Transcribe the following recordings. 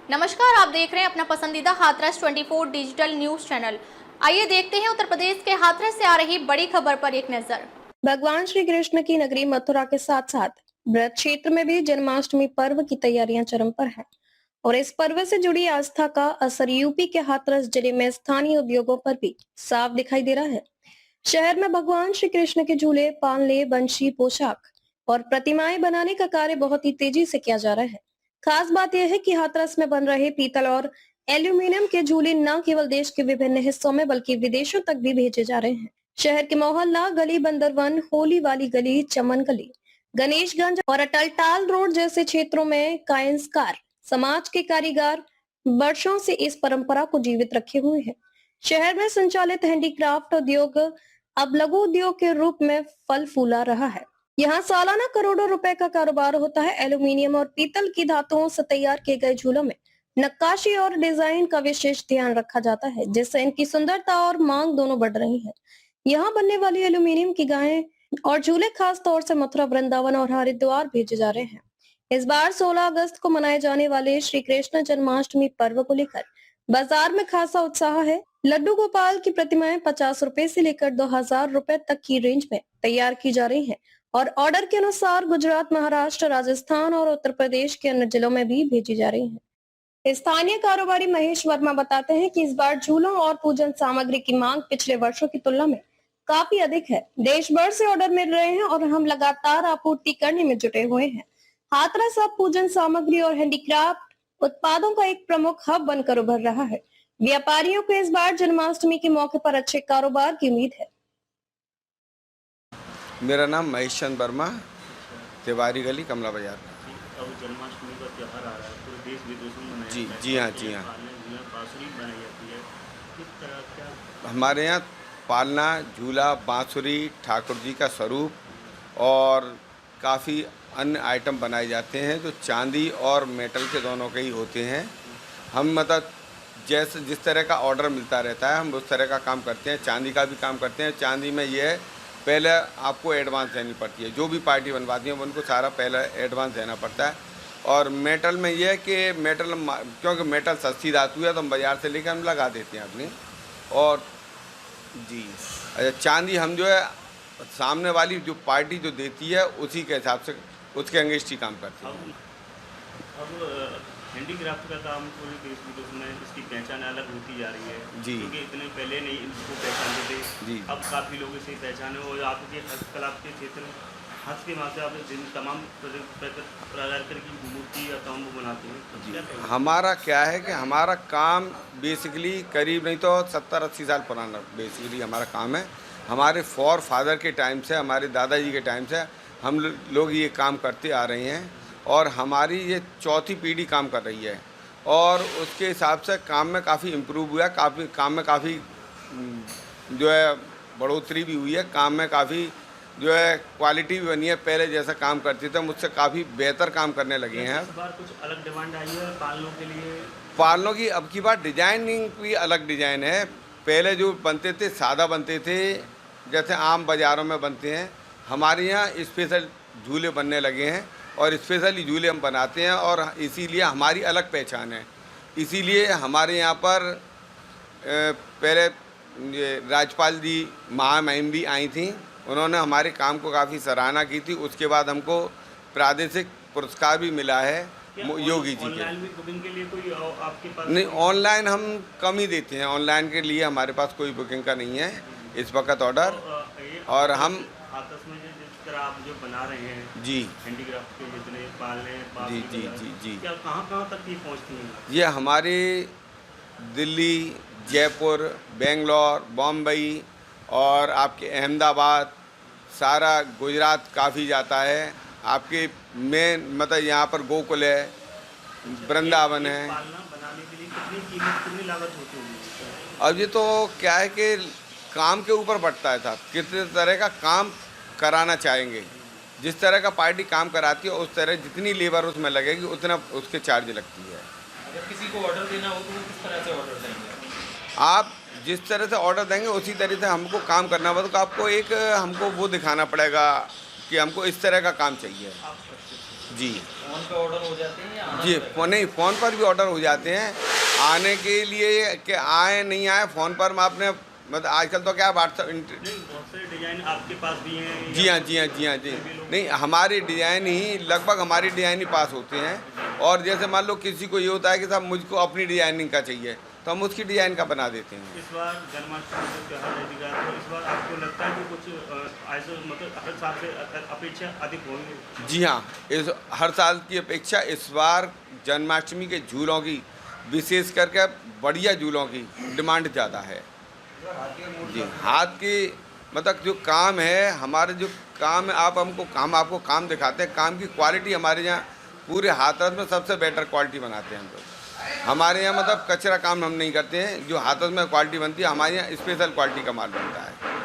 नमस्कार, आप देख रहे हैं अपना पसंदीदा हाथरस 24 डिजिटल न्यूज चैनल। आइए देखते हैं उत्तर प्रदेश के हाथरस से आ रही बड़ी खबर पर एक नजर। भगवान श्री कृष्ण की नगरी मथुरा के साथ साथ ब्रज क्षेत्र में भी जन्माष्टमी पर्व की तैयारियां चरम पर है और इस पर्व से जुड़ी आस्था का असर यूपी के हाथरस जिले में स्थानीय उद्योगों पर भी साफ दिखाई दे रहा है। शहर में भगवान श्री कृष्ण के झूले, पालने, बंशी, पोशाक और प्रतिमाएं बनाने का कार्य बहुत ही तेजी से किया जा रहा है। खास बात यह है कि हाथरस में बन रहे पीतल और एल्यूमिनियम के झूले न केवल देश के विभिन्न हिस्सों में बल्कि विदेशों तक भी भेजे जा रहे हैं। शहर के मोहल्ला गली, बंदरवन, होली वाली गली, चमन गली, गणेशगंज और अटलटाल रोड जैसे क्षेत्रों में कायंसकार समाज के कारीगर वर्षों से इस परंपरा को जीवित रखे हुए हैं। शहर में संचालित हैंडीक्राफ्ट उद्योग अब लघु उद्योग के रूप में फल फूला रहा है। यहाँ सालाना करोड़ों रुपए का कारोबार होता है। एल्यूमिनियम और पीतल की धातुओं से तैयार किए गए झूलों में नक्काशी और डिजाइन का विशेष ध्यान रखा जाता है, जिससे इनकी सुंदरता और मांग दोनों बढ़ रही है। यहाँ बनने वाली एल्यूमिनियम की गायें और झूले खास तौर से मथुरा, वृंदावन और हरिद्वार भेजे जा रहे हैं। इस बार 16 अगस्त को मनाए जाने वाले श्री कृष्ण जन्माष्टमी पर्व को लेकर बाजार में खासा उत्साह है। लड्डू गोपाल की प्रतिमाएं 50 रुपए से लेकर 2000 रुपए तक की रेंज में तैयार की जा रही हैं और ऑर्डर के अनुसार गुजरात, महाराष्ट्र, राजस्थान और उत्तर प्रदेश के अन्य जिलों में भी भेजी जा रही है। स्थानीय कारोबारी महेश वर्मा बताते हैं कि इस बार झूलों और पूजन सामग्री की मांग पिछले वर्षों की तुलना में काफी अधिक है। देश भर से ऑर्डर मिल रहे हैं और हम लगातार आपूर्ति करने में जुटे हुए हैं। हाथरस अब पूजन सामग्री और हैंडीक्राफ्ट उत्पादों का एक प्रमुख हब बनकर उभर रहा है। व्यापारियों को इस बार जन्माष्टमी के मौके पर अच्छे कारोबार की उम्मीद है। मेरा नाम महेश चंद वर्मा, तिवारी गली, कमला बाजार। अब जन्माष्टमी का त्यौहार आ रहा है, पूरे देश विदेशों में मनाया जाता है। जी हाँ, जी हाँ। बांसुरी बनाई जाती है, किस तरह क्या? हमारे यहाँ पालना, झूला, बांसुरी, ठाकुर जी का स्वरूप और काफ़ी अन्य आइटम बनाए जाते हैं जो चांदी और मेटल के दोनों के ही होते हैं। हम मतलब जैसे जिस तरह का ऑर्डर मिलता रहता है हम उस तरह का काम करते हैं। चांदी का भी काम करते हैं। चांदी में ये है, पहले आपको एडवांस देनी पड़ती है। जो भी पार्टी बनवाती है उनको सारा पहले एडवांस देना पड़ता है। और मेटल में ये है कि मेटल, क्योंकि मेटल सस्ती धातु है तो हम बाज़ार से लेकर हम लगा देते हैं अपनी। और जी अच्छा, चांदी हम जो है सामने वाली जो पार्टी जो देती है उसी के हिसाब से उसके अंगेस्ट ही काम करते हैं। अब हैंडीक्राफ्ट का काम पूरे देश विदेश में इसकी पहचान अलग होती जा रही है जी, क्योंकि इतने पहले नहीं इसको पहचानते थे जी। अब काफ़ी लोग इसे पहचाने और आपके हस्तकला के क्षेत्र में हाथ के माध्यम से आप जिन तमाम प्रकार की मूर्ति या काम बनाते हैं। जी, हमारा क्या है कि हमारा काम बेसिकली करीब नहीं तो 70-80 साल पुराना बेसिकली हमारा काम है। हमारे फॉर फादर के टाइम से, हमारे दादाजी के टाइम से हम लोग ये काम करते आ रहे हैं और हमारी ये चौथी पीढ़ी काम कर रही है। और उसके हिसाब से काम में काफ़ी इम्प्रूव हुआ है, काम में काफ़ी जो है बढ़ोतरी भी हुई है। काम में काफ़ी जो है क्वालिटी भी बनी है। पहले जैसा काम करते थे मुझसे काफ़ी बेहतर काम करने लगे हैं। इस बार कुछ अलग डिमांड आई है पालनों के लिए? पालनों की अब की बार डिजाइनिंग भी अलग डिजाइन है। पहले जो बनते थे सादा बनते थे, जैसे आम बाज़ारों में बनते हैं। हमारे यहाँ स्पेशल झूले बनने लगे हैं और स्पेशली झूले हम बनाते हैं और इसीलिए हमारी अलग पहचान है। इसीलिए हमारे यहाँ पर पहले ये राज्यपाल जी महामहिम भी आई थी, उन्होंने हमारे काम को काफ़ी सराहना की थी। उसके बाद हमको प्रादेशिक पुरस्कार भी मिला है योगी जी के। ऑनलाइन भी बुकिंग के लिए कोई आपके पास? नहीं, ऑनलाइन हम कम ही देते हैं। ऑनलाइन के लिए हमारे पास कोई बुकिंग का नहीं है इस वक्त ऑर्डर। और हम आपस में जिस तरह आप जो बना रहे हैं जी हैंडीक्राफ्ट के जितने पालने जी जी जी जी क्या कहाँ तक ये पहुँचती हैं? ये हमारे दिल्ली, जयपुर, बेंगलोर, बॉम्बई और आपके अहमदाबाद, सारा गुजरात काफ़ी जाता है। आपके मेन मतलब यहाँ पर गोकुल है, वृंदावन है। पालना बनाने के लिए कितनी कीमत, कितनी लागत होती होगी? अब ये तो क्या है कि काम के ऊपर बढ़ता है साहब, कितने तरह का काम कराना चाहेंगे। जिस तरह का पार्टी काम कराती है उस तरह जितनी लेबर उसमें लगेगी उतना उसके चार्ज लगती है। अगर किसी को ऑर्डर देना हो तो वो किस तरह से ऑर्डर देंगे? आप जिस तरह से ऑर्डर देंगे उसी तरह से हमको काम करना होगा। तो आपको एक हमको वो दिखाना पड़ेगा कि हमको इस तरह का काम चाहिए। जी। फ़ोन पे ऑर्डर हो जाते हैं या आना जी पड़ेगा? नहीं, फ़ोन पर भी ऑर्डर हो जाते हैं। आने के लिए कि आए नहीं आए, फ़ोन पर मैं अपने मतलब आजकल तो क्या व्हाट्सअप नहीं, बहुत सारे डिजाइन आपके पास भी हैं जी हाँ, जी हाँ, जी हाँ, जी। नहीं, हमारी डिज़ाइन ही लगभग हमारी डिज़ाइन ही पास होते हैं। और जैसे मान लो किसी को ये होता है कि साहब मुझको अपनी डिज़ाइनिंग का चाहिए, तो हम उसकी डिज़ाइन का बना देते हैं। इस बार जन्माष्टमी का त्योहार नज़दीक आ, तो इस बार आपको लगता है कि कुछ ऐसे मतलब हर साल से अपेक्षा अधिक होंगे? जी हाँ, इस हर साल की अपेक्षा इस बार जन्माष्टमी के झूलों की विशेष करके बढ़िया झूलों की डिमांड ज़्यादा है। जी, हाथ की मतलब जो काम है, हमारे जो काम है, हम आपको काम दिखाते हैं। काम की क्वालिटी हमारे यहाँ पूरे हाथरस में सबसे बेटर क्वालिटी बनाते हैं हम लोग। हमारे यहाँ मतलब कचरा काम हम नहीं करते हैं। जो हाथरस में क्वालिटी बनती है, हमारे यहाँ स्पेशल क्वालिटी का माल बनता है।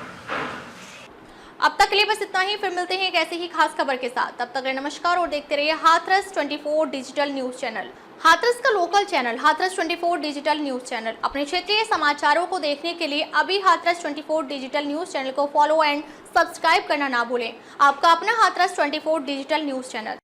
अब तक के लिए बस इतना ही, फिर मिलते हैं एक ऐसी ही खास खबर के साथ। तब तक के लिए नमस्कार और देखते रहिए Hathras 24 digital news channel. Hathras का local channel Hathras 24 digital news channel. अपने क्षेत्रीय समाचारों को देखने के लिए अभी हाथरस 24 डिजिटल न्यूज चैनल को फॉलो एंड सब्सक्राइब करना ना भूलें। आपका अपना हाथरस 24 डिजिटल न्यूज चैनल।